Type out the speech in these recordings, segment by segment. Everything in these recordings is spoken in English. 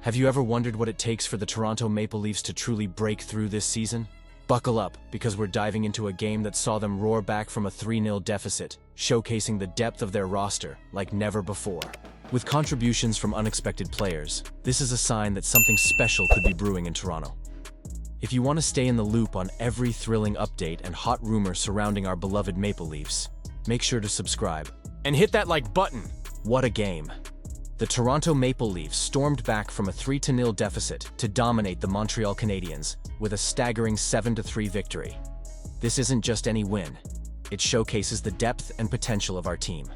Have you ever wondered what it takes for the Toronto Maple Leafs to truly break through this season? Buckle up, because we're diving into a game that saw them roar back from a 3-0 deficit, showcasing the depth of their roster like never before. With contributions from unexpected players, this is a sign that something special could be brewing in Toronto. If you want to stay in the loop on every thrilling update and hot rumor surrounding our beloved Maple Leafs, make sure to subscribe and hit that like button. What a game! The Toronto Maple Leafs stormed back from a 3-0 deficit to dominate the Montreal Canadiens with a staggering 7-3 victory. This isn't just any win. It showcases the depth and potential of our team.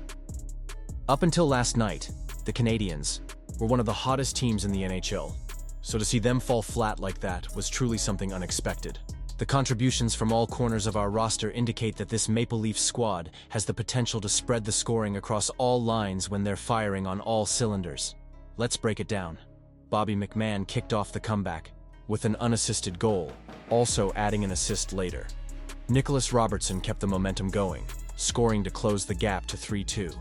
Up until last night, the Canadiens were one of the hottest teams in the NHL, so to see them fall flat like that was truly something unexpected. The contributions from all corners of our roster indicate that this Maple Leafs squad has the potential to spread the scoring across all lines when they're firing on all cylinders. Let's break it down. Bobby McMahon kicked off the comeback with an unassisted goal, also adding an assist later. Nicholas Robertson kept the momentum going, scoring to close the gap to 3-2.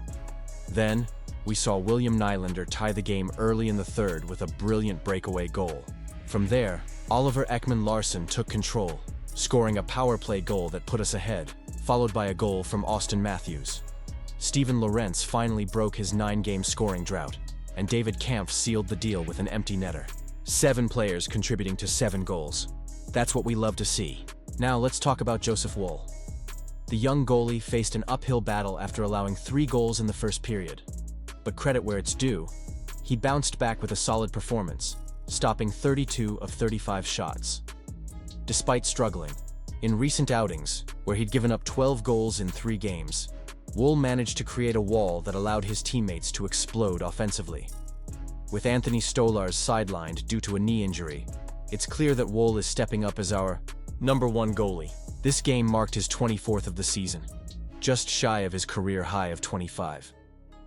Then, we saw William Nylander tie the game early in the third with a brilliant breakaway goal. From there, Oliver Ekman-Larsson took control, scoring a power play goal that put us ahead, followed by a goal from Auston Matthews. Steven Lorentz finally broke his 9-game scoring drought, and David Kampf sealed the deal with an empty netter. 7 players contributing to 7 goals. That's what we love to see. Now let's talk about Joseph Woll. The young goalie faced an uphill battle after allowing 3 goals in the first period. But credit where it's due, he bounced back with a solid performance, stopping 32 of 35 shots. Despite struggling, in recent outings, where he'd given up 12 goals in 3 games, Woll managed to create a wall that allowed his teammates to explode offensively. With Anthony Stolarz sidelined due to a knee injury, it's clear that Woll is stepping up as our #1 goalie. This game marked his 24th of the season, just shy of his career high of 25.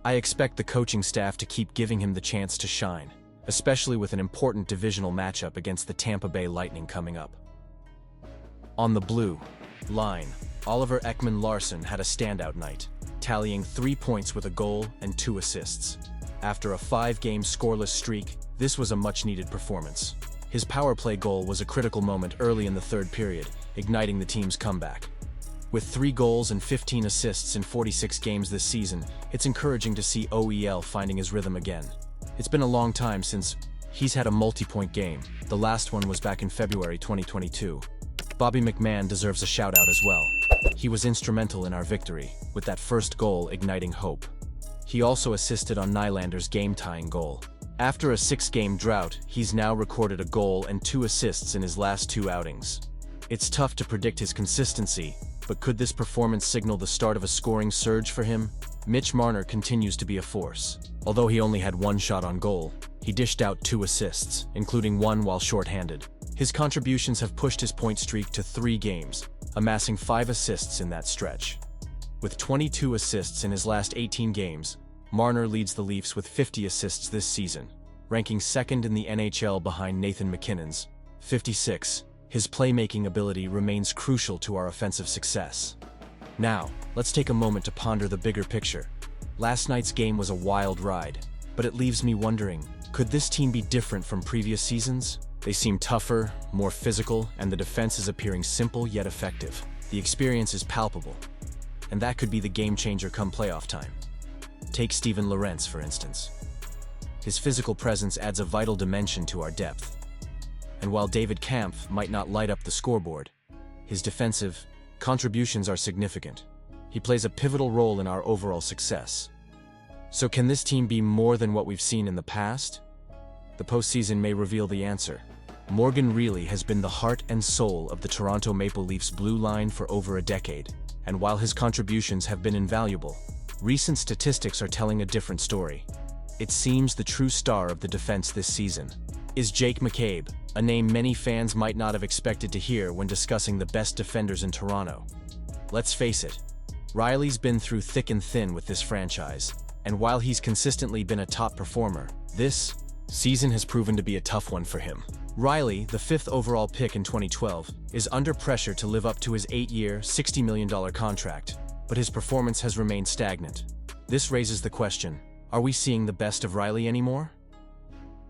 I expect the coaching staff to keep giving him the chance to shine, especially with an important divisional matchup against the Tampa Bay Lightning coming up. On the blue line, Oliver Ekman-Larsson had a standout night, tallying 3 points with a goal and 2 assists. After a 5-game scoreless streak, this was a much-needed performance. His power play goal was a critical moment early in the third period, igniting the team's comeback. With 3 goals and 15 assists in 46 games this season, it's encouraging to see OEL finding his rhythm again. It's been a long time since he's had a multi-point game. The last one was back in February 2022. Bobby McMahon deserves a shout-out as well. He was instrumental in our victory, with that first goal igniting hope. He also assisted on Nylander's game-tying goal. After a 6-game drought, he's now recorded a goal and 2 assists in his last 2 outings. It's tough to predict his consistency, but could this performance signal the start of a scoring surge for him? Mitch Marner continues to be a force. Although he only had 1 shot on goal, he dished out 2 assists, including 1 while short-handed. His contributions have pushed his point streak to 3 games, amassing 5 assists in that stretch. With 22 assists in his last 18 games, Marner leads the Leafs with 50 assists this season, ranking 2nd in the NHL behind Nathan MacKinnon's 56. His playmaking ability remains crucial to our offensive success. Now, let's take a moment to ponder the bigger picture. Last night's game was a wild ride, but it leaves me wondering, could this team be different from previous seasons? They seem tougher, more physical, and the defense is appearing simple yet effective. The experience is palpable, and that could be the game-changer come playoff time. Take Steven Lorentz, for instance. His physical presence adds a vital dimension to our depth. And while David Kampf might not light up the scoreboard, his defensive contributions are significant. He plays a pivotal role in our overall success. So can this team be more than what we've seen in the past? The postseason may reveal the answer. Morgan Rielly has been the heart and soul of the Toronto Maple Leafs blue line for over a decade, and while his contributions have been invaluable, recent statistics are telling a different story. It seems the true star of the defense this season is Jake McCabe, a name many fans might not have expected to hear when discussing the best defenders in Toronto. Let's face it, Rielly's been through thick and thin with this franchise, and while he's consistently been a top performer, this season has proven to be a tough one for him. Rielly, the 5th overall pick in 2012, is under pressure to live up to his 8-year, $60 million contract, but his performance has remained stagnant. This raises the question, are we seeing the best of Rielly anymore?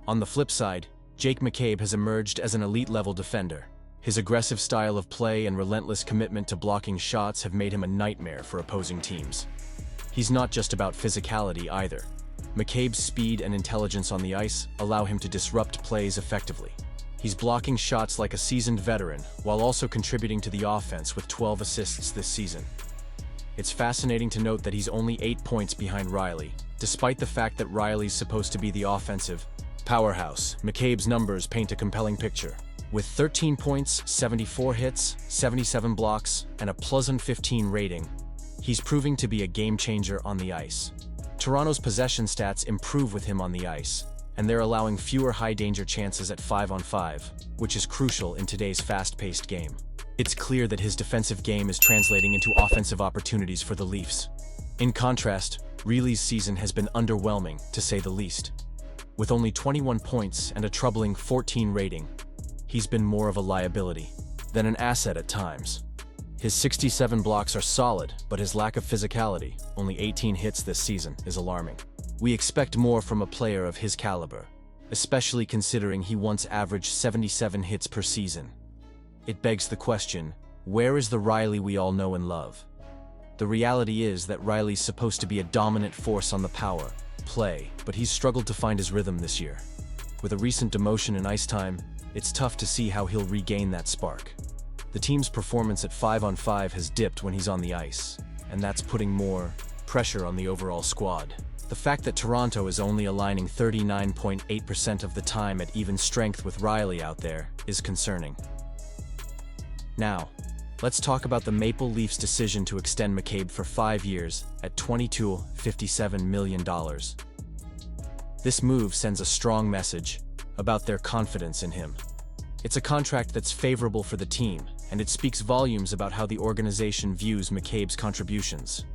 On the flip side, Jake McCabe has emerged as an elite-level defender. His aggressive style of play and relentless commitment to blocking shots have made him a nightmare for opposing teams. He's not just about physicality either. McCabe's speed and intelligence on the ice allow him to disrupt plays effectively. He's blocking shots like a seasoned veteran, while also contributing to the offense with 12 assists this season. It's fascinating to note that he's only 8 points behind Riley. Despite the fact that Riley's supposed to be the offensive powerhouse, McCabe's numbers paint a compelling picture. With 13 points, 74 hits, 77 blocks, and a pleasant 15 rating, he's proving to be a game-changer on the ice. Toronto's possession stats improve with him on the ice, and they're allowing fewer high-danger chances at 5-on-5, which is crucial in today's fast-paced game. It's clear that his defensive game is translating into offensive opportunities for the Leafs. In contrast, Riley's season has been underwhelming, to say the least. With only 21 points and a troubling 14 rating, he's been more of a liability than an asset at times. His 67 blocks are solid, but his lack of physicality, only 18 hits this season, is alarming. We expect more from a player of his caliber, especially considering he once averaged 77 hits per season. It begs the question, where is the Riley we all know and love? The reality is that Riley's supposed to be a dominant force on the power play, but he's struggled to find his rhythm this year. With a recent demotion in ice time, it's tough to see how he'll regain that spark. The team's performance at 5-on-5 has dipped when he's on the ice, and that's putting more pressure on the overall squad. The fact that Toronto is only aligning 39.8% of the time at even strength with Riley out there is concerning. Now, let's talk about the Maple Leafs' decision to extend McCabe for 5 years at $22.57 million. This move sends a strong message about their confidence in him. It's a contract that's favorable for the team, and it speaks volumes about how the organization views McCabe's contributions.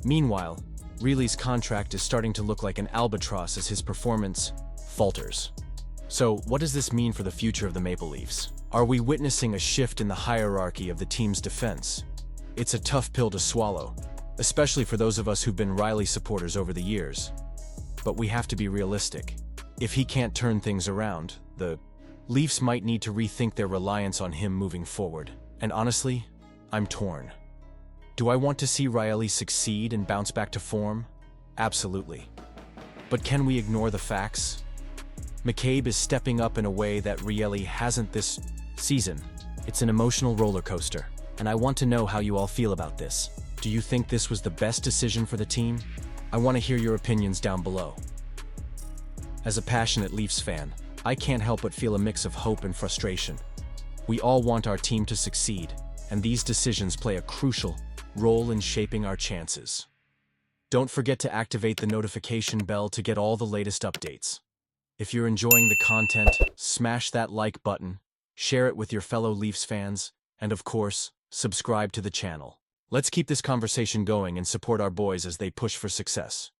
Meanwhile, Riley's contract is starting to look like an albatross as his performance falters. So, what does this mean for the future of the Maple Leafs? Are we witnessing a shift in the hierarchy of the team's defense? It's a tough pill to swallow, especially for those of us who've been Riley supporters over the years. But we have to be realistic. If he can't turn things around, the Leafs might need to rethink their reliance on him moving forward. And honestly, I'm torn. Do I want to see Riley succeed and bounce back to form? Absolutely. But can we ignore the facts? McCabe is stepping up in a way that Riley hasn't this season. It's an emotional roller coaster, and I want to know how you all feel about this. Do you think this was the best decision for the team? I want to hear your opinions down below. As a passionate Leafs fan, I can't help but feel a mix of hope and frustration. We all want our team to succeed, and these decisions play a crucial role in shaping our chances. Don't forget to activate the notification bell to get all the latest updates. If you're enjoying the content, smash that like button, share it with your fellow Leafs fans, and of course, subscribe to the channel. Let's keep this conversation going and support our boys as they push for success.